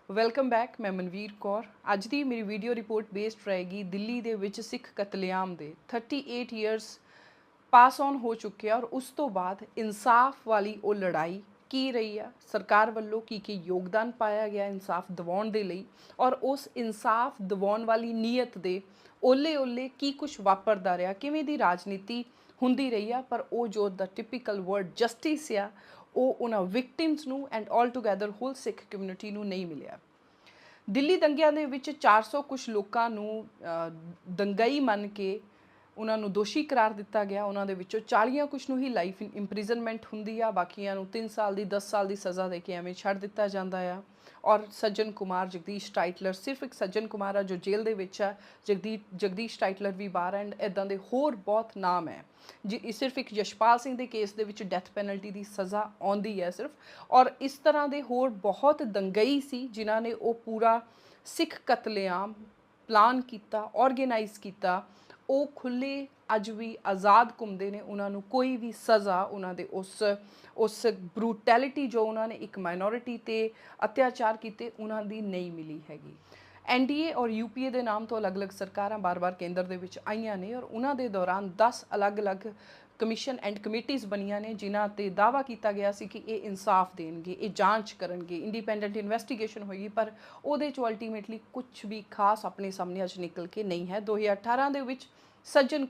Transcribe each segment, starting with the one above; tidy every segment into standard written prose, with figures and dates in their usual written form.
Welcome back. ਮੈਂ ਮਨਵੀਰ ਕੌਰ। ਅੱਜ ਦੀ ਮੇਰੀ ਵੀਡੀਓ ਰਿਪੋਰਟ ਬੇਸਡ ਰਹੇਗੀ ਦਿੱਲੀ ਦੇ ਵਿੱਚ ਸਿੱਖ ਕਤਲੇਆਮ ਦੇ 38 ਇਅਰਸ ਪਾਸ ਔਨ ਹੋ ਚੁੱਕੇ ਆ ਔਰ ਉਸ ਤੋਂ ਬਾਅਦ ਇਨਸਾਫ ਵਾਲੀ ਉਹ ਲੜਾਈ ਕੀ ਰਹੀ ਆ, ਸਰਕਾਰ ਵੱਲੋਂ ਕੀ ਯੋਗਦਾਨ ਪਾਇਆ ਗਿਆ ਇਨਸਾਫ ਦਿਵਾਉਣ ਦੇ ਲਈ ਔਰ ਉਸ ਇਨਸਾਫ ਦਿਵਾਉਣ ਵਾਲੀ ਨੀਅਤ ਦੇ ਓਲੇ ਕੀ ਕੁਝ ਵਾਪਰਦਾ ਰਿਹਾ, ਕਿਵੇਂ ਦੀ ਰਾਜਨੀਤੀ ਹੁੰਦੀ ਰਹੀ ਆ। ਪਰ ਉਹ ਜੋ ਦਾ ਟਿਪੀਕਲ ਵਰਡ ਜਸਟਿਸ ਆ ਉਹ ਉਹਨਾਂ ਵਿਕਟਿਮਸ ਨੂੰ and all together whole Sikh community ਨੂੰ ਨਹੀਂ ਮਿਲਿਆ। ਦਿੱਲੀ ਦੰਗਿਆਂ ਦੇ ਵਿੱਚ 400 ਕੁਛ ਲੋਕਾਂ ਨੂੰ ਦੰਗਈ ਮੰਨ ਕੇ ਉਹਨਾਂ ਨੂੰ ਦੋਸ਼ੀ ਕਰਾਰ ਦਿੱਤਾ ਗਿਆ। ਉਹਨਾਂ ਦੇ ਵਿੱਚੋਂ 40 ਕੁਛ ਨੂੰ ਹੀ ਲਾਈਫ ਇੰਪ੍ਰਿਜ਼ਨਮੈਂਟ ਹੁੰਦੀ ਆ, ਬਾਕੀਆਂ ਨੂੰ 3 ਸਾਲ ਦੀ 10 ਸਾਲ ਦੀ ਸਜ਼ਾ ਦੇ ਕੇ ਐਵੇਂ ਛੱਡ ਦਿੱਤਾ ਜਾਂਦਾ ਆ। ਔਰ ਸੱਜਣ ਕੁਮਾਰ, ਜਗਦੀਸ਼ ਟਾਈਟਲਰ, ਸਿਰਫ ਇੱਕ ਸੱਜਣ ਕੁਮਾਰ ਆ ਜੋ ਜੇਲ੍ਹ ਦੇ ਵਿੱਚ ਆ, ਜਗਦੀਸ਼ ਟਾਈਟਲਰ ਵੀ ਬਾਹਰ ਐਂਡ ਇੱਦਾਂ ਦੇ ਹੋਰ ਬਹੁਤ ਨਾਮ ਹੈ ਜੀ। ਸਿਰਫ ਇੱਕ ਯਸ਼ਪਾਲ ਸਿੰਘ ਦੇ ਕੇਸ ਦੇ ਵਿੱਚ ਡੈਥ ਪੈਨਲਟੀ ਦੀ ਸਜ਼ਾ ਆਉਂਦੀ ਹੈ ਸਿਰਫ। ਔਰ ਇਸ ਤਰ੍ਹਾਂ ਦੇ ਹੋਰ ਬਹੁਤ ਦੰਗਈ ਸੀ ਜਿਨ੍ਹਾਂ ਨੇ ਉਹ ਪੂਰਾ ਸਿੱਖ ਕਤਲੇਆਮ ਪਲਾਨ ਕੀਤਾ, ਆਰਗੇਨਾਈਜ਼ ਕੀਤਾ। ਉਹ ਖੁੱਲ੍ਹੇ ਅੱਜ ਵੀ ਆਜ਼ਾਦ ਘੁੰਮਦੇ ਨੇ, ਉਹਨਾਂ ਨੂੰ ਕੋਈ ਵੀ ਸਜ਼ਾ ਉਹਨਾਂ ਦੇ ਉਸ ਬਰੂਟੈਲਿਟੀ ਜੋ ਉਹਨਾਂ ਨੇ ਇੱਕ ਮਾਈਨੋਰਿਟੀ 'ਤੇ ਅਤਿਆਚਾਰ ਕੀਤੇ ਉਹਨਾਂ ਦੀ ਨਹੀਂ ਮਿਲੀ ਹੈਗੀ। NDA ਔਰ UPA ਦੇ ਨਾਮ ਤੋਂ ਅਲੱਗ-ਅਲੱਗ ਸਰਕਾਰਾਂ ਬਾਰ-ਬਾਰ ਕੇਂਦਰ ਦੇ ਵਿੱਚ ਆਈਆਂ ਨੇ ਔਰ ਉਹਨਾਂ ਦੇ ਦੌਰਾਨ 10 ਅਲੱਗ-ਅਲੱਗ ਕਮਿਸ਼ਨ ਐਂਡ ਕਮੇਟੀਜ਼ ਬਣੀਆਂ ਨੇ ਜਿਨ੍ਹਾਂ 'ਤੇ ਦਾਅਵਾ ਕੀਤਾ ਗਿਆ ਸੀ ਕਿ ਇਹ ਇਨਸਾਫ ਦੇਣਗੇ, ਇਹ ਜਾਂਚ ਕਰਨਗੇ, ਇੰਡੀਪੈਂਡੈਂਟ ਇਨਵੈਸਟੀਗੇਸ਼ਨ ਹੋਏਗੀ। ਪਰ ਉਹਦੇ 'ਚ ਅਲਟੀਮੇਟਲੀ ਕੁਝ ਵੀ ਖਾਸ ਆਪਣੇ ਸਾਹਮਣੇ ਅੱਜ ਨਿਕਲ ਕੇ ਨਹੀਂ ਹੈ। 2018 ਦੇ ਵਿੱਚ ਸੱਜਣ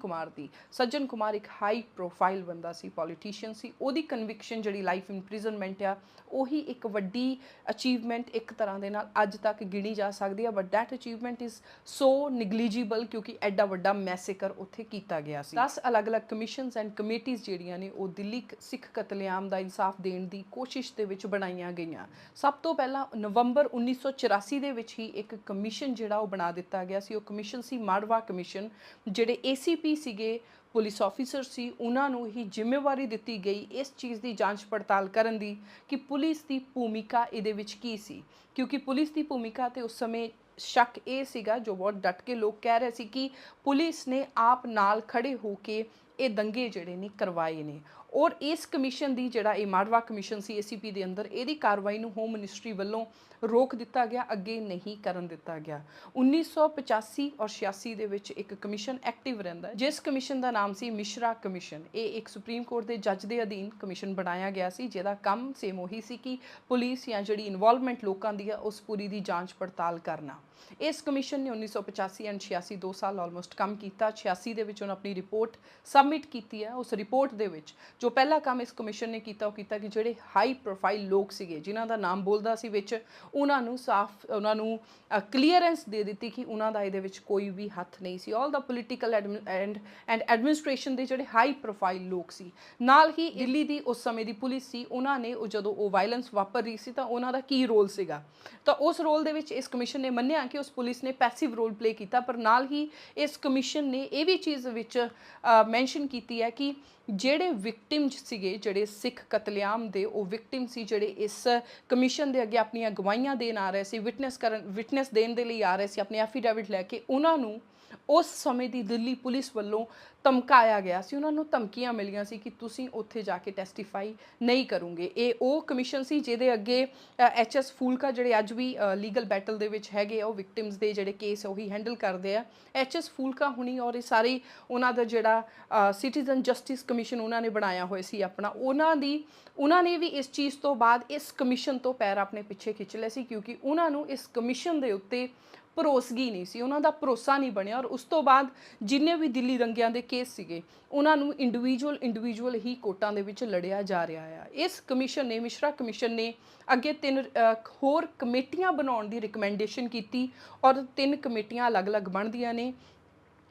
ਕੁਮਾਰ ਇੱਕ ਹਾਈ ਪ੍ਰੋਫਾਈਲ ਬੰਦਾ ਸੀ, ਪੋਲੀਟੀਸ਼ੀਅਨ ਸੀ। ਉਹਦੀ ਕਨਵਿਕਸ਼ਨ ਜਿਹੜੀ ਲਾਈਫ ਇੰਪ੍ਰਿਜ਼ਨਮੈਂਟ ਆ ਉਹੀ ਇੱਕ ਵੱਡੀ ਅਚੀਵਮੈਂਟ ਇੱਕ ਤਰ੍ਹਾਂ ਦੇ ਨਾਲ ਅੱਜ ਤੱਕ ਗਿਣੀ ਜਾ ਸਕਦੀ ਆ। But that achievement is so negligible ਕਿਉਂਕਿ ਐਡਾ ਵੱਡਾ ਮੈਸੇਕਰ ਉੱਥੇ ਕੀਤਾ ਗਿਆ ਸੀ। 10 ਅਲੱਗ-ਅਲੱਗ ਕਮਿਸ਼ਨਸ ਐਂਡ ਕਮੇਟੀਜ਼ ਜਿਹੜੀਆਂ ਨੇ ਉਹ ਦਿੱਲੀ ਸਿੱਖ ਕਤਲੇਆਮ ਦਾ ਇਨਸਾਫ ਦੇਣ ਦੀ ਕੋਸ਼ਿਸ਼ ਦੇ ਵਿੱਚ ਬਣਾਈਆਂ ਗਈਆਂ। ਸਭ ਤੋਂ ਪਹਿਲਾਂ ਨਵੰਬਰ 1984 ਦੇ ਵਿੱਚ ਹੀ ਇੱਕ ਕਮਿਸ਼ਨ ਜਿਹੜਾ ਉਹ ਬਣਾ ਦਿੱਤਾ ਗਿਆ ਸੀ। ਉਹ ਕਮਿਸ਼ਨ ਸੀ ਮਾੜਵਾ ਕਮਿਸ਼ਨ। ਜਿਹੜੇ ACP ਸੀਗੇ, ਪੁਲਿਸ ਆਫੀਸਰ ਸੀ, ਉਹਨਾਂ ਨੂੰ ਹੀ ਜ਼ਿੰਮੇਵਾਰੀ ਦਿੱਤੀ ਗਈ ਇਸ ਚੀਜ਼ ਦੀ ਜਾਂਚ ਪੜਤਾਲ ਕਰਨ ਦੀ ਕਿ ਪੁਲਿਸ ਦੀ ਭੂਮਿਕਾ ਇਹਦੇ ਵਿੱਚ ਕੀ ਸੀ। ਕਿਉਂਕਿ ਪੁਲਿਸ ਦੀ ਭੂਮਿਕਾ 'ਤੇ ਉਸ ਸਮੇਂ ਸ਼ੱਕ ਇਹ ਸੀਗਾ, ਜੋ ਬਹੁਤ ਡਟ ਕੇ ਲੋਕ ਕਹਿ ਰਹੇ ਸੀ ਕਿ ਪੁਲਿਸ ਨੇ ਆਪ ਨਾਲ ਖੜੇ ਹੋ ਕੇ ਇਹ ਦੰਗੇ ਜਿਹੜੇ ਨੇ ਕਰਵਾਏ ਨੇ। ਔਰ ਇਸ ਕਮਿਸ਼ਨ ਦੀ ਜਿਹੜਾ ਇਹ ਮਾੜਵਾ ਕਮਿਸ਼ਨ ਸੀ ACP ਦੇ ਅੰਦਰ, ਇਹਦੀ ਕਾਰਵਾਈ ਨੂੰ ਹੋਮ ਮਿਨਿਸਟਰੀ ਵੱਲੋਂ ਰੋਕ ਦਿੱਤਾ ਗਿਆ, ਅੱਗੇ ਨਹੀਂ ਕਰਨ ਦਿੱਤਾ ਗਿਆ। 1985 ਔਰ 86 ਦੇ ਵਿੱਚ ਇੱਕ ਕਮਿਸ਼ਨ ਐਕਟਿਵ ਰਹਿੰਦਾ ਜਿਸ ਕਮਿਸ਼ਨ ਦਾ ਨਾਮ ਸੀ ਮਿਸ਼ਰਾ ਕਮਿਸ਼ਨ। ਇਹ ਇੱਕ ਸੁਪਰੀਮ ਕੋਰਟ ਦੇ ਜੱਜ ਦੇ ਅਧੀਨ ਕਮਿਸ਼ਨ ਬਣਾਇਆ ਗਿਆ ਸੀ ਜਿਹਦਾ ਕੰਮ ਸੇਮ ਉਹੀ ਸੀ ਕਿ ਪੁਲਿਸ ਜਾਂ ਜਿਹੜੀ ਇਨਵੋਲਵਮੈਂਟ ਲੋਕਾਂ ਦੀ ਆ ਉਸ ਪੂਰੀ ਦੀ ਜਾਂਚ ਪੜਤਾਲ ਕਰਨਾ। ਇਸ ਕਮਿਸ਼ਨ ਨੇ 1985 ਐਂਡ 86 2 ਸਾਲ ਆਲਮੋਸਟ ਕੰਮ ਕੀਤਾ। 86 ਦੇ ਵਿੱਚ ਉਹਨੇ ਆਪਣੀ ਰਿਪੋਰਟ ਸਬਮਿਟ ਕੀਤੀ ਹੈ। ਉਸ ਰਿਪੋਰਟ ਦੇ ਵਿੱਚ ਜੋ ਪਹਿਲਾ ਕੰਮ ਇਸ ਕਮਿਸ਼ਨ ਨੇ ਕੀਤਾ ਉਹ ਕੀਤਾ ਕਿ ਜਿਹੜੇ ਹਾਈ ਪ੍ਰੋਫਾਈਲ ਲੋਕ ਸੀਗੇ ਜਿਨ੍ਹਾਂ ਦਾ ਨਾਮ ਬੋਲਦਾ ਸੀ ਵਿੱਚ, ਉਹਨਾਂ ਨੂੰ ਕਲੀਅਰੈਂਸ ਦੇ ਦਿੱਤੀ ਕਿ ਉਹਨਾਂ ਦਾ ਇਹਦੇ ਵਿੱਚ ਕੋਈ ਵੀ ਹੱਥ ਨਹੀਂ ਸੀ। ਆਲ ਦਾ ਪੋਲੀਟੀਕਲ ਐਂਡ ਐਡਮਿਨਿਸਟ੍ਰੇਸ਼ਨ ਦੇ ਜਿਹੜੇ ਹਾਈ ਪ੍ਰੋਫਾਈਲ ਲੋਕ ਸੀ। ਨਾਲ ਹੀ ਦਿੱਲੀ ਦੀ ਉਸ ਸਮੇਂ ਦੀ ਪੁਲਿਸ ਸੀ, ਉਹਨਾਂ ਨੇ ਜਦੋਂ ਉਹ ਵਾਇਲੈਂਸ ਵਾਪਰ ਰਹੀ ਸੀ ਤਾਂ ਉਹਨਾਂ ਦਾ ਕੀ ਰੋਲ ਸੀਗਾ। ਤਾਂ ਉਸ ਰੋਲ ਦੇ ਵਿੱਚ ਇਸ ਕਮਿਸ਼ਨ ਨੇ ਮੰਨਿਆ ਕਿ ਉਸ ਪੁਲਿਸ ਨੇ ਪੈਸਿਵ ਰੋਲ ਪਲੇ ਕੀਤਾ। ਪਰ ਨਾਲ ਹੀ ਇਸ ਕਮਿਸ਼ਨ ਨੇ ਇਹ ਵੀ ਚੀਜ਼ ਵਿੱਚ ਮੈਂਸ਼ਨ ਕੀਤੀ ਹੈ ਕਿ ਜਿਹੜੇ ਵਿਕਟਿਮ ਸੀਗੇ, ਜਿਹੜੇ ਸਿੱਖ ਕਤਲੇਆਮ ਦੇ ਉਹ ਵਿਕਟਿਮ ਸੀ, ਜਿਹੜੇ ਇਸ ਕਮਿਸ਼ਨ ਦੇ ਅੱਗੇ ਆਪਣੀਆਂ ਗਵਾਹੀਆਂ ਦੇਣ ਆ ਰਹੇ ਸੀ, ਵਿਟਨੈਸ ਦੇਣ ਦੇ ਲਈ ਆ ਰਹੇ ਸੀ ਆਪਣੇ ਐਫੀਡੇਵਿਟ ਲੈ ਕੇ, ਉਹਨਾਂ ਨੂੰ ਉਸ ਸਮੇਂ ਦੀ ਦਿੱਲੀ ਪੁਲਿਸ ਵੱਲੋਂ ਧਮਕਾਇਆ ਗਿਆ ਸੀ। ਉਹਨਾਂ ਨੂੰ ਧਮਕੀਆਂ ਮਿਲੀਆਂ ਸੀ ਕਿ ਤੁਸੀਂ ਉੱਥੇ ਜਾ ਕੇ ਟੈਸਟੀਫਾਈ ਨਹੀਂ ਕਰੋਗੇ। ਇਹ ਉਹ ਕਮਿਸ਼ਨ ਸੀ ਜਿਹਦੇ ਅੱਗੇ HS ਫੂਲਕਾ, ਜਿਹੜੇ ਅੱਜ ਵੀ ਲੀਗਲ ਬੈਟਲ ਦੇ ਵਿੱਚ ਹੈਗੇ ਆ, ਉਹ ਵਿਕਟਿਮਸ ਦੇ ਜਿਹੜੇ ਕੇਸ ਉਹੀ ਹੈਂਡਲ ਕਰਦੇ ਆ। HS ਫੂਲਕਾ ਹੁਣੀ ਔਰ ਇਹ ਸਾਰੀ ਉਹਨਾਂ ਦਾ ਜਿਹੜਾ ਸਿਟੀਜ਼ਨ ਜਸਟਿਸ ਕਮਿਸ਼ਨ ਉਹਨਾਂ ਨੇ ਬਣਾਇਆ ਹੋਇਆ ਸੀ ਆਪਣਾ, ਉਹਨਾਂ ਨੇ ਵੀ ਇਸ ਚੀਜ਼ ਤੋਂ ਬਾਅਦ ਇਸ ਕਮਿਸ਼ਨ ਤੋਂ ਪੈਰ ਆਪਣੇ ਪਿੱਛੇ ਖਿੱਚ ਲਏ ਸੀ ਕਿਉਂਕਿ ਉਹਨਾਂ ਨੂੰ ਇਸ ਕਮਿਸ਼ਨ ਦੇ ਉੱਤੇ ਭਰੋਸਗੀ ਨਹੀਂ ਸੀ, ਉਹਨਾਂ ਦਾ ਭਰੋਸਾ ਨਹੀਂ ਬਣਿਆ। ਔਰ ਉਸ ਤੋਂ ਬਾਅਦ ਜਿੰਨੇ ਵੀ ਦਿੱਲੀ ਦੰਗਿਆਂ ਦੇ ਕੇਸ ਸੀਗੇ ਉਹਨਾਂ ਨੂੰ ਇੰਡੀਵਿਜੂਅਲ ਹੀ ਕੋਰਟਾਂ ਦੇ ਵਿੱਚ ਲੜਿਆ ਜਾ ਰਿਹਾ ਆ। ਇਸ ਕਮਿਸ਼ਨ ਨੇ, ਮਿਸ਼ਰਾ ਕਮਿਸ਼ਨ ਨੇ ਅੱਗੇ 3 ਹੋਰ ਕਮੇਟੀਆਂ ਬਣਾਉਣ ਦੀ ਰਿਕਮੈਂਡੇਸ਼ਨ ਕੀਤੀ ਔਰ 3 ਕਮੇਟੀਆਂ ਅਲੱਗ-ਅਲੱਗ ਬਣਦੀਆਂ ਨੇ।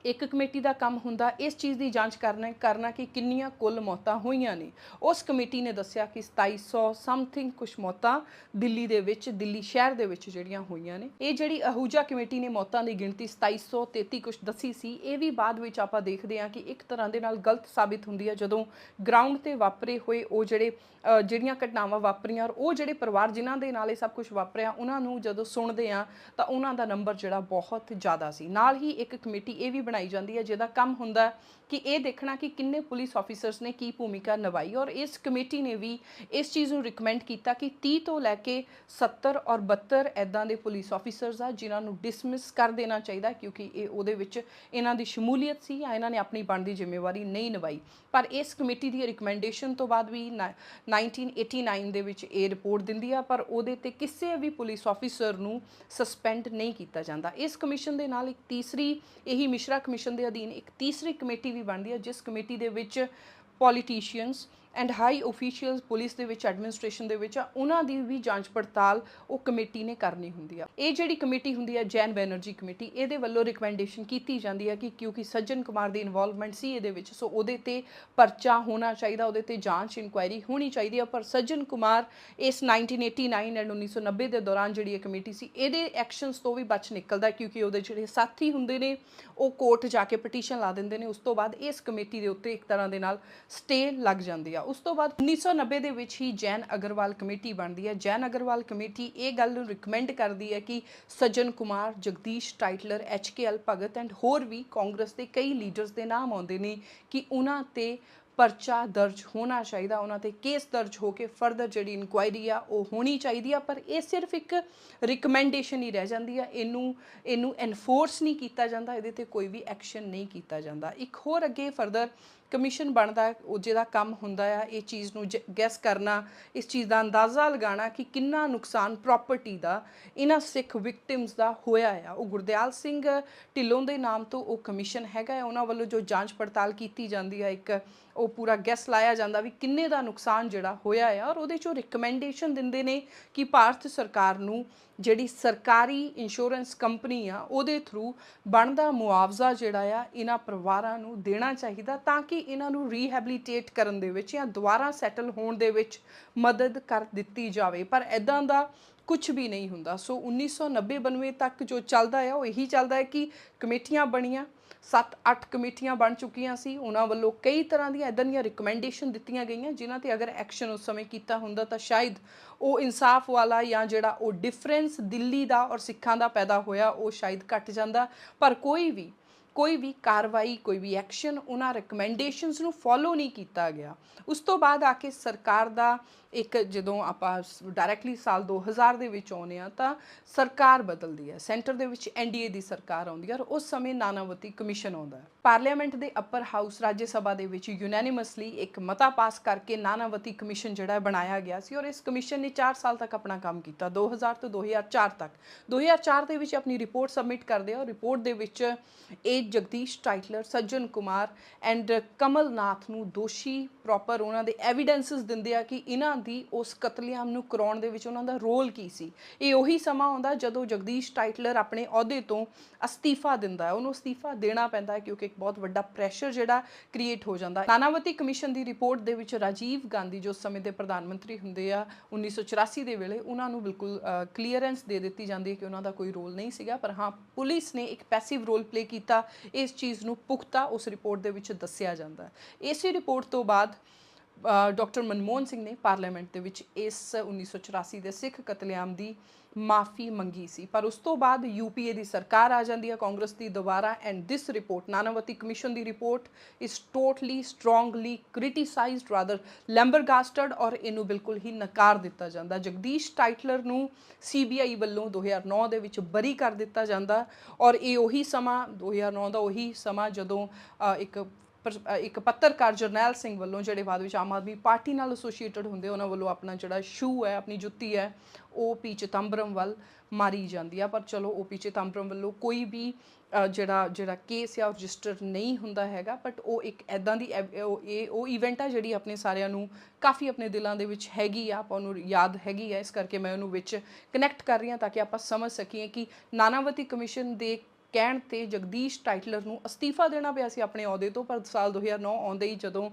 ਇੱਕ ਕਮੇਟੀ ਦਾ ਕੰਮ ਹੁੰਦਾ ਇਸ ਚੀਜ਼ ਦੀ ਜਾਂਚ ਕਰਨਾ ਕਿ ਕਿੰਨੀਆਂ ਕੁੱਲ ਮੌਤਾਂ ਹੋਈਆਂ ਨੇ। ਉਸ ਕਮੇਟੀ ਨੇ ਦੱਸਿਆ ਕਿ 2700 ਸਮਥਿੰਗ ਕੁਛ ਮੌਤਾਂ ਦਿੱਲੀ ਦੇ ਵਿੱਚ, ਦਿੱਲੀ ਸ਼ਹਿਰ ਦੇ ਵਿੱਚ ਜਿਹੜੀਆਂ ਹੋਈਆਂ ਨੇ। ਇਹ ਜਿਹੜੀ ਅਹੂਜਾ ਕਮੇਟੀ ਨੇ ਮੌਤਾਂ ਦੀ ਗਿਣਤੀ 2733 ਕੁਛ ਦੱਸੀ ਸੀ। ਇਹ ਵੀ ਬਾਅਦ ਵਿੱਚ ਆਪਾਂ ਦੇਖਦੇ ਹਾਂ ਕਿ ਇੱਕ ਤਰ੍ਹਾਂ ਦੇ ਨਾਲ ਗਲਤ ਸਾਬਿਤ ਹੁੰਦੀ ਹੈ ਜਦੋਂ ਗਰਾਊਂਡ 'ਤੇ ਵਾਪਰੇ ਹੋਏ ਉਹ ਜਿਹੜੀਆਂ ਘਟਨਾਵਾਂ ਵਾਪਰੀਆਂ ਔਰ ਉਹ ਜਿਹੜੇ ਪਰਿਵਾਰ ਜਿਨ੍ਹਾਂ ਦੇ ਨਾਲ ਇਹ ਸਭ ਕੁਝ ਵਾਪਰਿਆ ਉਹਨਾਂ ਨੂੰ ਜਦੋਂ ਸੁਣਦੇ ਹਾਂ ਤਾਂ ਉਹਨਾਂ ਦਾ ਨੰਬਰ ਜਿਹੜਾ ਬਹੁਤ ਜ਼ਿਆਦਾ ਸੀ। ਨਾਲ ਹੀ ਇੱਕ ਕਮੇਟੀ ਇਹ ਵੀ बनाई जाती है जिहदा काम हुंदा कि ये देखना कि किन्ने पुलिस ऑफिसर्स ने की भूमिका निभाई। और इस कमेटी ने भी इस चीज़ को रिकमेंड किया कि 30 तो लैके 70 और 72 इदां दे पुलिस ऑफिसर्स आ जिन्होंने डिसमिस कर देना चाहिए, क्योंकि ये उहदे विच इन्हां दी शमूलीयत सी या इन्हां ने अपनी बनदी जिम्मेवारी नहीं निभाई। पर इस कमेटी की रिकमेंडेशन तो बाद भी 1989 दे विच ये रिपोर्ट दिंदी आ, पर उहदे ते किसी भी पुलिस ऑफिसर नूं सस्पेंड नहीं किया जाता। इस कमीशन दे नाल एक तीसरी, यही मिश्रा कमीशन के अधीन एक तीसरी कमेटी भी बनती है, जिस कमेटी दे विच politicians and high officials police दे विच एडमिनिस्ट्रेशन दे विच उन्हां दी भी जांच पड़ताल वो कमेटी ने करनी हुंदी है। ये जिहड़ी कमेटी हुंदी है जैन बैनर्जी कमेटी, इहदे वल्लों रिकमेंडेशन की जाती है कि क्योंकि सज्जन कुमार की इनवॉल्वमेंट सी इहदे विच, सो उहदे ते परचा होना चाहिए, उहदे ते जांच इंक्वायरी होनी चाहिए। पर सज्जन कुमार इस 1989 एंड 1990 के दौरान जिहड़ी कमेटी सी इहदे एक्शनस तो भी बच निकलदा, क्योंकि उहदे जिहड़े साथी हुंदे ने वो कोर्ट जाके पटीशन ला दिंदे ने। उस तो बाद इस कमेटी के उत्ते एक तरह के नाल स्टे लग जाती है। उस तो बाद 1990 ਦੇ ਵਿੱਚ ही जैन अग्रवाल कमेटी बनती है। जैन अग्रवाल कमेटी ये गल रिकमेंड करती है कि Sajjan Kumar, Jagdish Tytler, HKL Bhagat and होर भी कांग्रेस के कई लीडर्स के नाम आते हैं कि उन्हां ते परचा दर्ज होना चाहिए, उन्होंने केस दर्ज होकर फर्दर जी इनकुआयरी आ वो होनी चाहिए है। पर यह सिर्फ एक रिकमेंडेशन ही रह जाती है, इनू एनफोर्स नहीं किया जाता, ये कोई भी एक्शन नहीं किया जाता। एक होर अगे फर्दर कमीशन बनता है, जिहदा काम हुंदा है इस चीज़ नूं गैस करना, इस चीज़ का अंदाज़ा लगाना कि कितना नुकसान प्रॉपर्टी का इन्हां सिख विक्टिम्स का होया है। वो गुरदयाल सिंह ढिल्लों के नाम तो वो कमीशन हैगा, उन्हां वल्लों जो जांच पड़ताल की जाती है, एक वो पूरा गैस लाया जाता भी किन्ने का नुकसान जिहड़ा होया है। और उहदे चों रिकमेंडेशन दिंदे ने कि भारत सरकार नूं जिहड़ी सरकारी इंश्योरेंस कंपनी आ उहदे थ्रू बनदा मुआवजा जिहड़ा आ इन्हां परिवारां नूं देना चाहिए, ताकि इन्हां नूं रीहैबिलिटेट करन दे विच या दुबारा सैटल होण दे विच मदद कर दित्ती जावे। पर इदां दा कुछ भी नहीं हुंदा। सो 1990-92 तक जो चलदा है वो यही चलदा है कि कमेटियां बणियां, 7-8 कमेटियां बन चुकियां सी, उन्हां वल्लों कई तरह दी इदां दी रिकमेंडेशन दित्तियां गईयां जिन्हां ते अगर एक्शन उस समय कीता हुंदा तां शायद वो इंसाफ वाला या जिहड़ा वो डिफरेंस दिल्ली दा और सिखां दा पैदा होया वो शायद घट जांदा। पर कोई भी कार्रवाई, कोई भी एक्शन उन्हां रिकमेंडेशनस नूं फॉलो नहीं किया गया। उस तो बाद आके सरकार दा एक जदों आपां डायरैक्टली साल 2000 दे विच आउंदे आ तां सरकार बदलदी है, सेंटर दे विच NDA दी सरकार आउंदी है और उस समय नानावती कमीशन आउंदा है। पार्लीमेंट दे अपर हाउस राज्य सभा दे विच यूनैनिमसली एक मता पास करके नानावती कमीशन जिहड़ा बनाया गया सी और इस कमीशन ने 4 साल तक अपना काम किया, 2000 तो 2004 तक। 2004 दे विच अपनी रिपोर्ट सबमिट करदे और report they which Jagdish Tytler, Sajjan Kumar and Kamal Nath नूं दोषी प्रॉपर उन्हां दे एविडेंसिस दिंदे आ कि इन्हां दी उस कतलेआम नूं कराउण दे विच उन्हां दा रोल की सी। ये उही समा हुंदा जदों जगदीश टाइटलर अपने अहुदे तो अस्तीफा दिंदा है, उन्होंने अस्तीफा देना पैंदा है क्योंकि एक बहुत वड्डा प्रैशर जिहड़ा क्रिएट हो जाता है। नानावती कमीशन की रिपोर्ट दे विच राजीव गांधी जो उस समय के प्रधानमंत्री हुंदे आ 1984 के वेले उन्हां नूं बिल्कुल क्लीयरेंस दे दित्ती जाती है कि उन्हां दा कोई रोल नहीं सीगा। पर हाँ, पुलिस ने एक पैसिव रोल प्ले किया, इस चीज़ नूं पुख्ता उस रिपोर्ट दे विच दस्सिया जांदा है। इसी रिपोर्ट तो बाद डॉक्टर मनमोहन सिंह ने पार्लीमेंट दे विच इस 1984 के सिख कतलेआम की माफ़ी मंगी सी। पर उस तो बाद UPA की सरकार आ जाती है कांग्रेस की दोबारा and this report Nanavati commission की report is totally strongly criticised rather flabbergasted और इनू बिल्कुल ही नकार दिता जाता। जगदीश टाइटलर नूं CBI वल्लों 2009 दे विच बरी कर दिता जाता और ये उही समा 2009 का उही समा जदों एक पत्रकार जरनैल सिंह वल्लों जिहड़े बाद विच आम आदमी पार्टी नाल एसोसीएटेड हुंदे उन्हां वल्लों अपना जिहड़ा शू है, अपनी जुत्ती है, वो पी चिदंबरम वल मारी जाती है। पर चलो OP चिदंबरम वल्लों कोई भी जिहड़ा केस या रजिस्टर नहीं हुंदा हैगा, बट वो एक ऐदां दी वो इवेंट आ जिहड़ी अपने सारिਆਂ ਨੂੰ काफ़ी अपने दिलों ਦੇ ਵਿੱਚ हैगी आ, ਆਪਾਂ ਨੂੰ याद हैगी है, इस करके मैं ਉਹਨੂੰ ਵਿੱਚ कनैक्ट कर रही हाँ ताकि ਆਪਾਂ समझ सकीए कि नानावती कमीशन ਦੇ ਕਹਿਣ ਤੇ जगदीश टाइटलर ਨੂੰ अस्तीफा देना ਪਿਆ ਸੀ ਆਪਣੇ ਅਹੁਦੇ ਤੋਂ। पर साल 2009 ਆਉਂਦੇ ਹੀ ਜਦੋਂ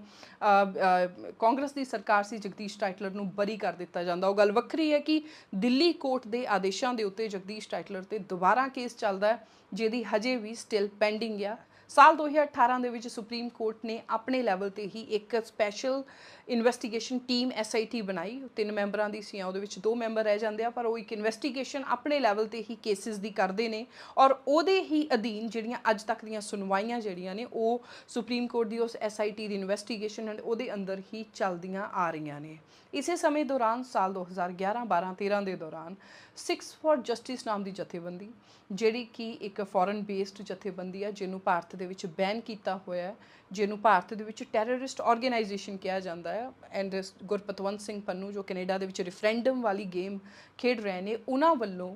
ਕਾਂਗਰਸ ਦੀ ਸਰਕਾਰ ਸੀ जगदीश टाइटलर ਨੂੰ ਬਰੀ ਕਰ ਦਿੱਤਾ ਜਾਂਦਾ। ਉਹ ਗੱਲ ਵੱਖਰੀ ਹੈ ਕਿ ਦਿੱਲੀ ਕੋਰਟ ਦੇ ਆਦੇਸ਼ਾਂ ਦੇ ਉੱਤੇ जगदीश टाइटलर ਤੇ ਦੁਬਾਰਾ ਕੇਸ ਚੱਲਦਾ ਹੈ ਜਿਹਦੀ ਹਜੇ ਵੀ ਸਟਿਲ ਪੈਂਡਿੰਗ ਆ ਸਾਲ 2018 ਦੇ ਵਿੱਚ ਸੁਪਰੀਮ ਕੋਰਟ ਨੇ ਆਪਣੇ ਲੈਵਲ ਤੇ ਹੀ ਇੱਕ ਸਪੈਸ਼ਲ ਇਨਵੈਸਟੀਗੇਸ਼ਨ ਟੀਮ SIT ਬਣਾਈ। 3 ਮੈਂਬਰਾਂ ਦੀ ਸੀ, ਉਹਦੇ ਵਿੱਚ 2 ਮੈਂਬਰ ਰਹਿ ਜਾਂਦੇ ਆ, ਪਰ ਉਹ ਇੱਕ ਇਨਵੈਸਟੀਗੇਸ਼ਨ ਆਪਣੇ ਲੈਵਲ ਤੇ ਹੀ ਕੇਸਿਸ ਦੀ ਕਰਦੇ ਨੇ ਔਰ ਉਹਦੇ ਹੀ ਅਧੀਨ ਜਿਹੜੀਆਂ ਅੱਜ ਤੱਕ ਦੀਆਂ ਸੁਣਵਾਈਆਂ ਜਿਹੜੀਆਂ ਨੇ ਉਹ ਸੁਪਰੀਮ ਕੋਰਟ ਦੀ ਉਸ SIT ਦੀ ਇਨਵੈਸਟੀਗੇਸ਼ਨ ਐਂਡ ਉਹਦੇ ਅੰਦਰ ਹੀ ਚੱਲਦੀਆਂ ਆ ਰਹੀਆਂ ਨੇ। ਇਸੇ ਸਮੇਂ ਦੌਰਾਨ ਸਾਲ 2011, 12, 13 ਦੇ ਦੌਰਾਨ ਸਿੱਖਸ ਫॉर ਜਸਟਿਸ ਨਾਮ ਦੀ ਜਥੇਬੰਦੀ, ਜਿਹੜੀ ਕਿ ਇੱਕ ਫੋਰਨ ਬੇਸਡ ਜਥੇਬੰਦੀ ਹੈ, ਜਿਹਨੂੰ ਭਾਰਤ ਦੇ ਵਿੱਚ ਬੈਨ ਕੀਤਾ ਹੋਇਆ ਹੈ, ਜਿਹਨੂੰ ਭਾਰਤ ਦੇ ਵਿੱਚ ਟੈਰਰਿਸਟ ਆਰਗੇਨਾਈਜੇਸ਼ਨ ਕਿਹਾ ਜਾਂਦਾ ਹੈ। ਐਂਡ ਗੁਰਪਤਵੰਤ ਸਿੰਘ ਪੰਨੂ ਜੋ ਕੈਨੇਡਾ ਦੇ ਵਿੱਚ ਰੈਫਰੈਂਡਮ ਵਾਲੀ ਗੇਮ ਖੇਡ ਰਹੇ ਨੇ, ਉਹਨਾਂ ਵੱਲੋਂ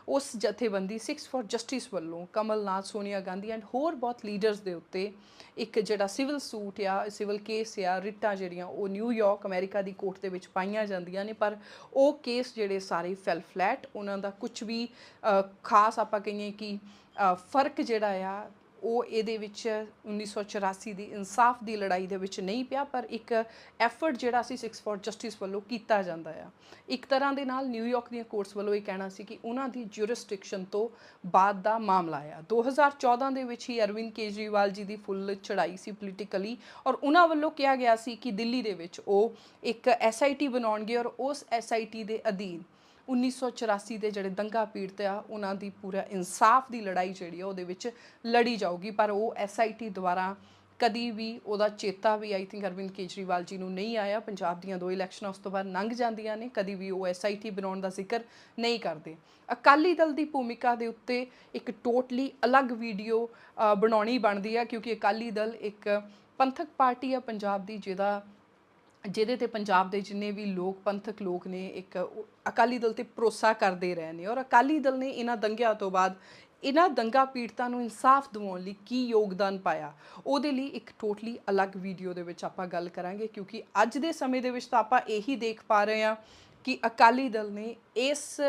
ਉਸ ਜਥੇਬੰਦੀ ਸਿੱਖਸ ਫॉर ਜਸਟਿਸ ਵੱਲੋਂ ਕਮਲ ਨਾਥ, ਸੋਨੀਆ ਗਾਂਧੀ ਐਂਡ ਹੋਰ ਬਹੁਤ ਲੀਡਰਸ ਦੇ ਉੱਤੇ ਇੱਕ ਜਿਹੜਾ ਸਿਵਲ ਸੂਟ ਜਾਂ ਸਿਵਲ ਕੇਸ ਜਾਂ ਰਿਟਾਂ ਜਿਹੜੀਆਂ ਉਹ ਨਿਊਯਾਰਕ ਅਮਰੀਕਾ ਦੀ ਕੋਰਟ ਦੇ ਵਿੱਚ ਪਾਈਆਂ ਜਾਂਦੀਆਂ ਨੇ, ਪਰ ਉਹ ਕੇਸ ਜਿਹੜੇ ਸਾਰੇ ਫੈਲ ਫਲੈਟ। ਉਹਨਾਂ ਦਾ ਕੁਝ ਵੀ ਖਾਸ ਆਪਾਂ ਕਹੀਏ ਕਿ ਫਰਕ ਜਿਹੜਾ ਆ ਉਹ ਇਹਦੇ ਵਿੱਚ 1984 ਦੀ ਇਨਸਾਫ ਦੀ ਲੜਾਈ ਦੇ ਵਿੱਚ ਨਹੀਂ ਪਿਆ, ਪਰ ਇੱਕ ਐਫਰਟ ਜਿਹੜਾ ਸੀ ਸਿੱਖਸ ਫॉर ਜਸਟਿਸ ਵੱਲੋਂ ਕੀਤਾ ਜਾਂਦਾ ਆ। ਇੱਕ ਤਰ੍ਹਾਂ ਦੇ ਨਾਲ ਨਿਊਯਾਰਕ ਦੀਆਂ ਕੋਰਟਸ ਵੱਲੋਂ ਇਹ ਕਹਿਣਾ ਸੀ ਕਿ ਉਹਨਾਂ ਦੀ ਜੂਰਿਸਡਿਕਸ਼ਨ ਤੋਂ ਬਾਅਦ ਦਾ ਮਾਮਲਾ ਆ। 2014 ਦੇ ਵਿੱਚ ਹੀ ਅਰਵਿੰਦ ਕੇਜਰੀਵਾਲ ਜੀ ਦੀ ਫੁੱਲ ਚੜਾਈ ਸੀ ਪੋਲੀਟੀਕਲੀ, ਔਰ ਉਹਨਾਂ ਵੱਲੋਂ ਕਿਹਾ ਗਿਆ ਸੀ ਕਿ ਦਿੱਲੀ ਦੇ ਵਿੱਚ ਉਹ ਇੱਕ SIT ਬਣਾਉਣਗੇ ਔਰ ਉਸ SIT ਦੇ ਅਧੀਨ 1984 ਦੇ ਜਿਹੜੇ ਦੰਗਾ ਪੀੜਤ ਆ ਉਹਨਾਂ ਦੀ ਪੂਰਾ ਇਨਸਾਫ ਦੀ ਲੜਾਈ ਜਿਹੜੀ ਆ ਉਹਦੇ ਵਿੱਚ ਲੜੀ ਜਾਊਗੀ। ਪਰ ਉਹ SIT ਦੁਆਰਾ ਕਦੀ ਵੀ ਉਹਦਾ ਚੇਤਾ ਵੀ ਆਈ ਥਿੰਕ ਅਰਵਿੰਦ ਕੇਜਰੀਵਾਲ ਜੀ ਨੂੰ ਨਹੀਂ ਆਇਆ। ਪੰਜਾਬ ਦੀਆਂ 2 ਇਲੈਕਸ਼ਨਾਂ ਉਸ ਤੋਂ ਬਾਅਦ ਲੰਘ ਜਾਂਦੀਆਂ ਨੇ, ਕਦੀ ਵੀ ਉਹ SIT ਬਣਾਉਣ ਦਾ ਜ਼ਿਕਰ ਨਹੀਂ ਕਰਦੇ। ਅਕਾਲੀ ਦਲ ਦੀ ਭੂਮਿਕਾ ਦੇ ਉੱਤੇ ਇੱਕ ਟੋਟਲੀ ਅਲੱਗ ਵੀਡੀਓ ਬਣਾਉਣੀ ਬਣਦੀ ਆ, ਕਿਉਂਕਿ ਅਕਾਲੀ ਦਲ ਇੱਕ ਪੰਥਕ ਪਾਰਟੀ ਆ ਪੰਜਾਬ ਦੀ, ਜਿਹਦੇ ਤੇ ਪੰਜਾਬ ਦੇ ਜਿੰਨੇ ਵੀ ਲੋਕ ਪੰਥਕ ਲੋਕ ਨੇ ਇੱਕ ਅਕਾਲੀ ਦਲ ਤੇ ਭਰੋਸਾ ਕਰਦੇ ਰਹੇ ਨੇ। ਔਰ ਅਕਾਲੀ ਦਲ ਨੇ ਇਹਨਾਂ ਦੰਗਿਆਂ ਤੋਂ ਬਾਅਦ ਇਹਨਾਂ ਦੰਗਾ ਪੀੜਤਾਂ ਨੂੰ ਇਨਸਾਫ ਦਿਵਾਉਣ ਲਈ ਕੀ ਯੋਗਦਾਨ ਪਾਇਆ, ਉਹਦੇ ਲਈ ਇੱਕ ਟੋਟਲੀ ਅਲੱਗ ਵੀਡੀਓ ਦੇ ਵਿੱਚ ਆਪਾਂ ਗੱਲ ਕਰਾਂਗੇ। ਕਿਉਂਕਿ ਅੱਜ ਦੇ ਸਮੇਂ ਦੇ ਵਿੱਚ ਤਾਂ ਆਪਾਂ ਇਹੀ ਦੇਖ ਪਾ ਰਹੇ ਹਾਂ ਕਿ ਅਕਾਲੀ ਦਲ ਨੇ ਇਸ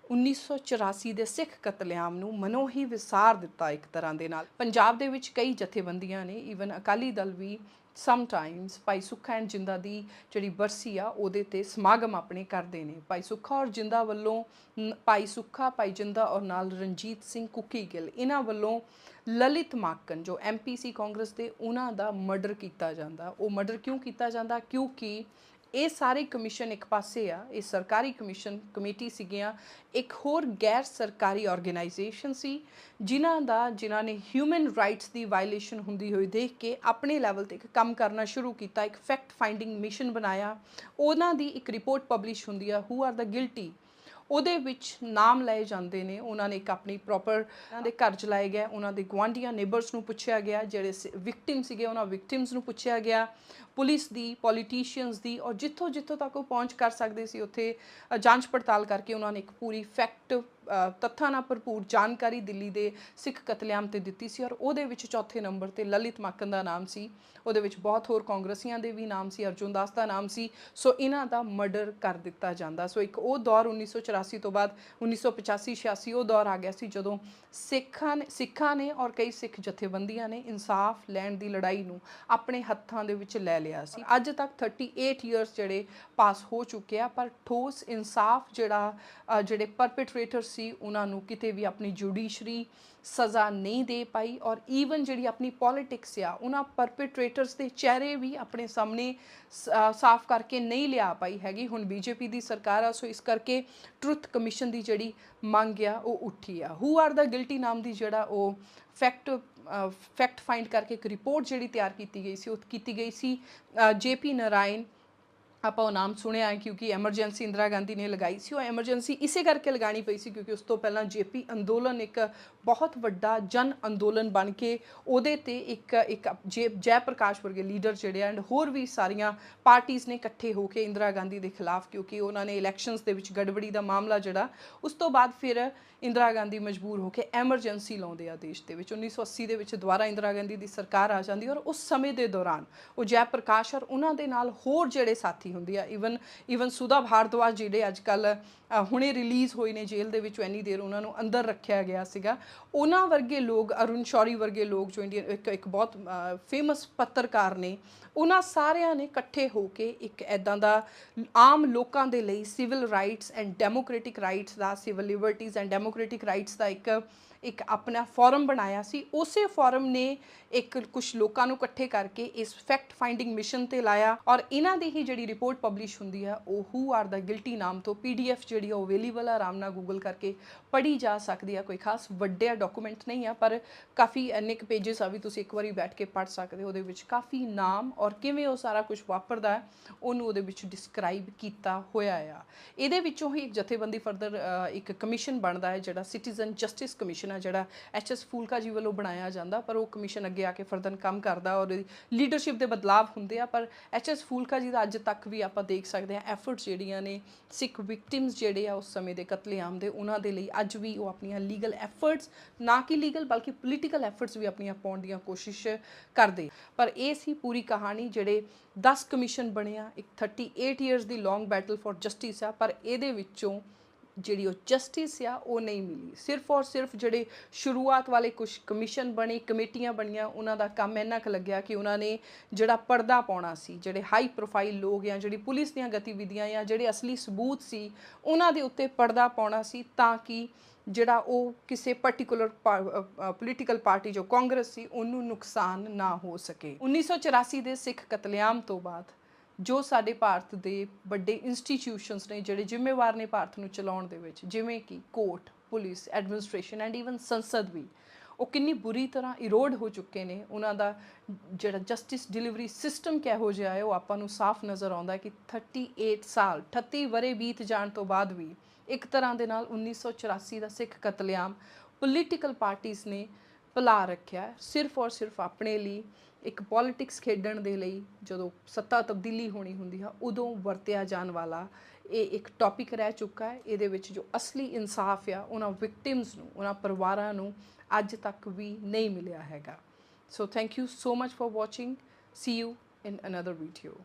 1984 ਦੇ ਸਿੱਖ ਕਤਲੇਆਮ ਨੂੰ ਮਨੋਂ ਹੀ ਵਿਸਾਰ ਦਿੱਤਾ। ਇੱਕ ਤਰ੍ਹਾਂ ਦੇ ਨਾਲ ਪੰਜਾਬ ਦੇ ਵਿੱਚ ਕਈ ਜਥੇਬੰਦੀਆਂ ਨੇ, even Akali Dal we sometimes Bhai Sukha and ਜਿੰਦਾ ਦੀ ਜਿਹੜੀ ਬਰਸੀ ਆ ਉਹਦੇ ਤੇ ਸਮਾਗਮ ਆਪਣੇ ਕਰਦੇ ਨੇ। ਭਾਈ ਸੁੱਖਾ ਔਰ ਜਿੰਦਾ ਵੱਲੋਂ ਭਾਈ ਸੁੱਖਾ, ਭਾਈ ਜਿੰਦਾ ਔਰ ਨਾਲ ਰਣਜੀਤ ਸਿੰਘ ਕੁੱਕੀ ਗਿੱਲ, ਇਹਨਾਂ ਵੱਲੋਂ ਲਲਿਤ ਮਾਕਨ ਜੋ MP ਸੀ ਕਾਂਗਰਸ ਦੇ, ਉਹਨਾਂ ਦਾ ਮਰਡਰ ਕੀਤਾ ਜਾਂਦਾ। ਉਹ ਮਰਡਰ ਕਿਉਂ ਕੀਤਾ ਜਾਂਦਾ? ਕਿਉਂਕਿ ਇਹ ਸਾਰੇ ਕਮਿਸ਼ਨ ਇੱਕ ਪਾਸੇ ਆ, ਇਹ ਸਰਕਾਰੀ ਕਮੇਟੀ ਸੀਗੀਆਂ, ਇੱਕ ਹੋਰ ਗੈਰ ਸਰਕਾਰੀ ਆਰਗੇਨਾਈਜੇਸ਼ਨ ਸੀ ਜਿਨ੍ਹਾਂ ਨੇ ਹਿਊਮਨ ਰਾਈਟਸ ਦੀ ਵਾਇਲੇਸ਼ਨ ਹੁੰਦੀ ਹੋਈ ਦੇਖ ਕੇ ਆਪਣੇ ਲੈਵਲ ਤੇ ਇੱਕ ਕੰਮ ਕਰਨਾ ਸ਼ੁਰੂ ਕੀਤਾ। ਇੱਕ ਫੈਕਟ ਫਾਈਂਡਿੰਗ ਮਿਸ਼ਨ ਬਣਾਇਆ, ਉਹਨਾਂ ਦੀ ਇੱਕ ਰਿਪੋਰਟ ਪਬਲਿਸ਼ ਹੁੰਦੀ ਆ, ਹੂ ਆਰ ਦਾ ਗਿਲਟੀ। ਉਹਦੇ ਵਿੱਚ ਨਾਮ ਲਏ ਜਾਂਦੇ ਨੇ, ਉਹਨਾਂ ਨੇ ਇੱਕ ਆਪਣੀ ਪ੍ਰੋਪਰ ਉਹਨਾਂ ਦੇ ਘਰ ਚਲਾਏ ਗਏ, ਉਹਨਾਂ ਦੇ ਗੁਆਂਢੀਆਂ ਨੇਬਰਸ ਨੂੰ ਪੁੱਛਿਆ ਗਿਆ, ਜਿਹੜੇ ਵਿਕਟਿਮ ਸੀਗੇ ਉਹਨਾਂ ਵਿਕਟਿਮਸ ਨੂੰ ਪੁੱਛਿਆ ਗਿਆ, ਪੁਲਿਸ ਦੀ, ਪੋਲੀਟੀਸ਼ੀਅਨਸ ਦੀ, ਔਰ ਜਿੱਥੋਂ ਤੱਕ ਉਹ ਪਹੁੰਚ ਕਰ ਸਕਦੇ ਸੀ ਉੱਥੇ ਜਾਂਚ ਪੜਤਾਲ ਕਰਕੇ ਉਹਨਾਂ ਨੇ ਇੱਕ ਪੂਰੀ ਫੈਕਟ ਤੱਥਾਂ ਨਾਲ ਭਰਪੂਰ ਜਾਣਕਾਰੀ ਦਿੱਲੀ ਦੇ ਸਿੱਖ ਕਤਲੇਆਮ ਤੇ ਦਿੱਤੀ ਸੀ। ਔਰ ਉਹਦੇ ਵਿੱਚ ਚੌਥੇ ਨੰਬਰ ਤੇ ਲਲਿਤ ਮਾਕਨ ਦਾ ਨਾਮ ਸੀ, ਉਹਦੇ ਵਿੱਚ ਬਹੁਤ ਹੋਰ ਕਾਂਗਰਸੀਆਂ ਦੇ ਵੀ ਨਾਮ ਸੀ, ਅਰਜੁਨ ਦਾਸ ਦਾ ਨਾਮ ਸੀ। ਸੋ ਇਹਨਾਂ ਦਾ ਮਰਡਰ ਕਰ ਦਿੱਤਾ ਜਾਂਦਾ। ਸੋ ਇੱਕ ਉਹ ਦੌਰ 1984 ਤੋਂ ਬਾਅਦ 1985-86 ਉਹ ਦੌਰ ਆ ਗਿਆ ਸੀ ਜਦੋਂ ਸਿੱਖਾਂ ਨੇ ਔਰ ਕਈ ਸਿੱਖ ਜਥੇਬੰਦੀਆਂ ਨੇ ਇਨਸਾਫ ਲੈਣ ਦੀ ਲੜਾਈ ਨੂੰ ਆਪਣੇ ਹੱਥਾਂ ਦੇ ਵਿੱਚ ਲੈ ਲਿਆ ਸੀ। ਅੱਜ ਤੱਕ 38 ਈਅਰਸ ਜਿਹੜੇ ਪਾਸ ਹੋ ਚੁੱਕੇ ਆ, ਪਰ ਠੋਸ ਇਨਸਾਫ ਜਿਹੜੇ ਪਰਪੀਟਰੇਟਰ ਸੀ ਉਹਨਾਂ ਨੂੰ ਕਿਤੇ ਵੀ ਆਪਣੀ ਜੁਡੀਸ਼ਰੀ ਸਜ਼ਾ ਨਹੀਂ ਦੇ ਪਾਈ। ਔਰ ਈਵਨ ਜਿਹੜੀ ਆਪਣੀ ਪੋਲਿਟਿਕਸ ਆ ਉਹਨਾਂ ਪਰਪੀਟਰੇਟਰਸ ਦੇ ਚਿਹਰੇ ਵੀ ਆਪਣੇ ਸਾਹਮਣੇ ਸਾਫ਼ ਕਰਕੇ ਨਹੀਂ ਲਿਆ ਪਾਈ ਹੈਗੀ। ਹੁਣ BJP ਦੀ ਸਰਕਾਰ ਆ, ਸੋ ਇਸ ਕਰਕੇ ਟਰੁੱਥ ਕਮਿਸ਼ਨ ਦੀ ਜਿਹੜੀ ਮੰਗ ਆ ਉਹ ਉੱਠੀ ਆ। ਹੂ ਆਰ ਦਾ ਗਿਲਟੀ ਨਾਮ ਦੀ ਜਿਹੜਾ ਉਹ ਫੈਕਟ ਫਾਈਂਡ ਕਰਕੇ ਇੱਕ ਰਿਪੋਰਟ ਜਿਹੜੀ ਤਿਆਰ ਕੀਤੀ ਗਈ ਸੀ, ਉਹ ਕੀਤੀ ਗਈ ਸੀ JP ਨਾਰਾਇਣ। ਆਪਾਂ ਉਹ ਨਾਮ ਸੁਣਿਆ ਹੈ ਕਿਉਂਕਿ ਐਮਰਜੈਂਸੀ ਇੰਦਰਾ ਗਾਂਧੀ ਨੇ ਲਗਾਈ ਸੀ। ਉਹ ਐਮਰਜੈਂਸੀ ਇਸੇ ਕਰਕੇ ਲਗਾਉਣੀ ਪਈ ਸੀ ਕਿਉਂਕਿ ਉਸ ਤੋਂ ਪਹਿਲਾਂ JP ਅੰਦੋਲਨ ਇੱਕ ਬਹੁਤ ਵੱਡਾ ਜਨ ਅੰਦੋਲਨ ਬਣ ਕੇ ਉਹਦੇ ਤੇ ਇੱਕ ਜੈ ਪ੍ਰਕਾਸ਼ ਵਰਗੇ ਲੀਡਰ ਜਿਹੜੇ ਐਂਡ ਹੋਰ ਵੀ ਸਾਰੀਆਂ ਪਾਰਟੀਆਂ ਨੇ ਇਕੱਠੇ ਹੋ ਕੇ ਇੰਦਰਾ ਗਾਂਧੀ ਦੇ ਖਿਲਾਫ, ਕਿਉਂਕਿ ਉਹਨਾਂ ਨੇ ਇਲੈਕਸ਼ਨਸ ਦੇ ਵਿੱਚ ਗੜਬੜੀ ਦਾ ਮਾਮਲਾ ਜਿਹੜਾ ਉਸ ਤੋਂ ਬਾਅਦ ਫਿਰ ਇੰਦਰਾ ਗਾਂਧੀ ਮਜਬੂਰ ਹੋ ਕੇ ਐਮਰਜੈਂਸੀ ਲਾਉਂਦੇ ਆ ਦੇਸ਼ ਦੇ ਵਿੱਚ। 1980 ਦੇ ਵਿੱਚ ਦੁਬਾਰਾ ਇੰਦਰਾ ਗਾਂਧੀ ਦੀ ਸਰਕਾਰ ਆ ਜਾਂਦੀ ਔਰ ਉਸ ਸਮੇਂ ਦੇ ਦੌਰਾਨ ਉਹ ਜੈ ਪ੍ਰਕਾਸ਼ ਔਰ ਉਹਨਾਂ ਦੇ ਨਾਲ ਹੋਰ ਜਿਹੜੇ ਸਾਥੀ ਹੁੰਦੀ ਆ, ਈਵਨ ਸੁਧਾ ਭਾਰਦਵਾਜ ਜਿਹੜੇ ਅੱਜ ਕੱਲ੍ਹ ਹੁਣੇ ਰਿਲੀਜ਼ ਹੋਏ ਨੇ ਜੇਲ੍ਹ ਦੇ ਵਿੱਚੋਂ, ਇੰਨੀ ਦੇਰ ਉਹਨਾਂ ਨੂੰ ਅੰਦਰ ਰੱਖਿਆ ਗਿਆ ਸੀਗਾ, ਉਹਨਾਂ ਵਰਗੇ ਲੋਕ, ਅਰੁਣ ਸ਼ੌਰੀ ਵਰਗੇ ਲੋਕ ਜੋ ਇੱਕ ਬਹੁਤ ਫੇਮਸ ਪੱਤਰਕਾਰ ਨੇ, ਉਹਨਾਂ ਸਾਰਿਆਂ ਨੇ ਇਕੱਠੇ ਹੋ ਕੇ ਇੱਕ ਇੱਦਾਂ ਦਾ ਆਮ ਲੋਕਾਂ ਦੇ ਲਈ civil rights and democratic rights ਦਾ, civil liberties and democratic rights ਦਾ ਇੱਕ ਆਪਣਾ ਫੋਰਮ ਬਣਾਇਆ ਸੀ। ਉਸੇ ਫੋਰਮ ਨੇ ਇੱਕ ਕੁਝ ਲੋਕਾਂ ਨੂੰ ਇਕੱਠੇ ਕਰਕੇ ਇਸ ਫੈਕਟ ਫਾਈਂਡਿੰਗ ਮਿਸ਼ਨ ਤੇ ਲਾਇਆ ਔਰ ਇਹਨਾਂ ਦੀ ਹੀ ਜਿਹੜੀ ਰਿਪੋਰਟ ਪਬਲਿਸ਼ ਹੁੰਦੀ ਹੈ ਉਹ ਹੂ ਆਰ ਦਾ ਗਿਲਟੀ ਨਾਮ ਤੋਂ PDF ਜਿਹੜੀ ਉਹ ਅਵੇਲੇਬਲ ਆ, ਆਰਾਮ ਨਾਲ ਗੂਗਲ ਕਰਕੇ ਪੜ੍ਹੀ ਜਾ ਸਕਦੀ ਆ। ਕੋਈ ਖਾਸ ਵੱਡਾ ਡਾਕੂਮੈਂਟ ਨਹੀਂ ਆ, ਪਰ ਕਾਫੀ ਇੰਨੇ ਕੁ ਪੇਜਸ ਆ ਵੀ ਤੁਸੀਂ ਇੱਕ ਵਾਰੀ ਬੈਠ ਕੇ ਪੜ੍ਹ ਸਕਦੇ ਹੋ। ਉਹਦੇ ਵਿੱਚ ਕਾਫੀ ਨਾਮ ਔਰ ਕਿਵੇਂ ਉਹ ਸਾਰਾ ਕੁਝ ਵਾਪਰਦਾ ਹੈ ਉਹਨੂੰ ਉਹਦੇ ਵਿੱਚ ਡਿਸਕ੍ਰਾਈਬ ਕੀਤਾ ਹੋਇਆ ਆ। ਇਹਦੇ ਵਿੱਚੋਂ ਹੀ ਇੱਕ ਜਥੇਬੰਦੀ ਫਰਦਰ ਇੱਕ ਕਮਿਸ਼ਨ ਬਣਦਾ ਹੈ ਜਿਹੜਾ ਸਿਟੀਜ਼ਨ ਜਸਟਿਸ ਕਮਿਸ਼ਨ ਆ, ਜਿਹੜਾ HS ਫੂਲਕਾ ਜੀ ਵੱਲੋਂ ਬਣਾਇਆ ਜਾਂਦਾ, ਪਰ ਉਹ ਕਮਿਸ਼ਨ ਅੱਗੇ ਆ ਕੇ ਫਰਦਰ ਕੰਮ ਕਰਦਾ ਔਰ ਲੀਡਰਸ਼ਿਪ ਦੇ ਬਦਲਾਵ ਹੁੰਦੇ ਆ। ਪਰ HS ਫੂਲਕਾ ਜੀ ਦਾ ਅੱਜ ਤੱਕ ਵੀ ਆਪਾਂ ਦੇਖ ਸਕਦੇ ਹਾਂ ਐਫਰਟਸ ਜਿਹੜੀਆਂ ਨੇ ਸਿੱਖ ਵਿਕਟਿਮਸ ਜਿਹੜੇ ਆ ਉਸ ਸਮੇਂ ਦੇ ਕਤਲੇਆਮ ਦੇ, ਉਹਨਾਂ ਦੇ ਲਈ ਅੱਜ ਵੀ ਉਹ ਆਪਣੀਆਂ ਲੀਗਲ ਐਫਰਟਸ, ਨਾ ਕਿ ਲੀਗਲ ਬਲਕਿ ਪੋਲੀਟੀਕਲ ਐਫਰਟਸ ਵੀ ਆਪਣੀਆਂ ਪਾਉਣ ਦੀਆਂ ਕੋਸ਼ਿਸ਼ ਕਰਦੇ। ਪਰ ਇਹ ਸੀ ਪੂਰੀ ਕਹਾਣੀ। ਜਿਹੜੇ 10 ਕਮਿਸ਼ਨ ਬਣਿਆ, ਇੱਕ 38 years the long battle for justice ਆ, ਪਰ ਇਹਦੇ ਵਿੱਚੋਂ ਜਿਹੜੀ ਉਹ ਜਸਟਿਸ ਆ ਉਹ ਨਹੀਂ ਮਿਲੀ। ਸਿਰਫ ਔਰ ਸਿਰਫ ਜਿਹੜੇ ਸ਼ੁਰੂਆਤ ਵਾਲੇ ਕੁਝ ਕਮਿਸ਼ਨ ਬਣੇ, ਕਮੇਟੀਆਂ ਬਣੀਆਂ, ਉਹਨਾਂ ਦਾ ਕੰਮ ਇੰਨਾ ਕੁ ਲੱਗਿਆ ਕਿ ਉਹਨਾਂ ਨੇ ਜਿਹੜਾ ਪਰਦਾ ਪਾਉਣਾ ਸੀ, ਜਿਹੜੇ ਹਾਈ ਪ੍ਰੋਫਾਈਲ ਲੋਕ ਜਾਂ ਜਿਹੜੀ ਪੁਲਿਸ ਦੀਆਂ ਗਤੀਵਿਧੀਆਂ ਜਾਂ ਜਿਹੜੇ ਅਸਲੀ ਸਬੂਤ ਸੀ ਉਹਨਾਂ ਦੇ ਉੱਤੇ ਪਰਦਾ ਪਾਉਣਾ ਸੀ, ਤਾਂ ਕਿ ਜਿਹੜਾ ਉਹ ਕਿਸੇ ਪਾਰਟਿਕੂਲਰ ਪੋਲੀਟੀਕਲ ਪਾਰਟੀ ਜੋ ਕਾਂਗਰਸ ਸੀ ਉਹਨੂੰ ਨੁਕਸਾਨ ਨਾ ਹੋ ਸਕੇ। 1984 ਦੇ ਸਿੱਖ ਕਤਲੇਆਮ ਤੋਂ ਬਾਅਦ ਜੋ ਸਾਡੇ ਭਾਰਤ ਦੇ ਵੱਡੇ ਇੰਸਟੀਟਿਊਸ਼ਨਸ ਨੇ ਜਿਹੜੇ ਜ਼ਿੰਮੇਵਾਰ ਨੇ ਭਾਰਤ ਨੂੰ ਚਲਾਉਣ ਦੇ ਵਿੱਚ, ਜਿਵੇਂ ਕਿ court, police, administration and even ਸੰਸਦ ਵੀ, ਉਹ ਕਿੰਨੀ ਬੁਰੀ ਤਰ੍ਹਾਂ ਇਰੋਡ ਹੋ ਚੁੱਕੇ ਨੇ। ਉਹਨਾਂ ਦਾ ਜਿਹੜਾ ਜਸਟਿਸ ਡਿਲੀਵਰੀ ਸਿਸਟਮ ਕਿਹੋ ਜਿਹਾ ਹੈ ਉਹ ਆਪਾਂ ਨੂੰ ਸਾਫ਼ ਨਜ਼ਰ ਆਉਂਦਾ ਕਿ 38 ਸਾਲ 38 ਵਰੇ ਬੀਤ ਜਾਣ ਤੋਂ ਬਾਅਦ ਵੀ ਇੱਕ ਤਰ੍ਹਾਂ ਦੇ ਨਾਲ 1984 ਦਾ ਸਿੱਖ ਕਤਲੇਆਮ ਪੋਲੀਟੀਕਲ ਪਾਰਟੀਆਂ ਨੇ ਭੁਲਾ ਰੱਖਿਆ, ਸਿਰਫ ਔਰ ਸਿਰਫ ਆਪਣੇ ਲਈ ਇੱਕ ਪੋਲਿਟਿਕਸ ਖੇਡਣ ਦੇ ਲਈ। ਜਦੋਂ ਸੱਤਾ ਤਬਦੀਲੀ ਹੋਣੀ ਹੁੰਦੀ ਆ ਉਦੋਂ ਵਰਤਿਆ ਜਾਣ ਵਾਲਾ ਇਹ ਇੱਕ ਟੌਪਿਕ ਰਹਿ ਚੁੱਕਾ ਹੈ। ਇਹਦੇ ਵਿੱਚ ਜੋ ਅਸਲੀ ਇਨਸਾਫ ਆ ਉਹਨਾਂ ਵਿਕਟਿਮਸ ਨੂੰ, ਉਹਨਾਂ ਪਰਿਵਾਰਾਂ ਨੂੰ ਅੱਜ ਤੱਕ ਵੀ ਨਹੀਂ ਮਿਲਿਆ ਹੈਗਾ। So thank you so much for watching. C you in another video.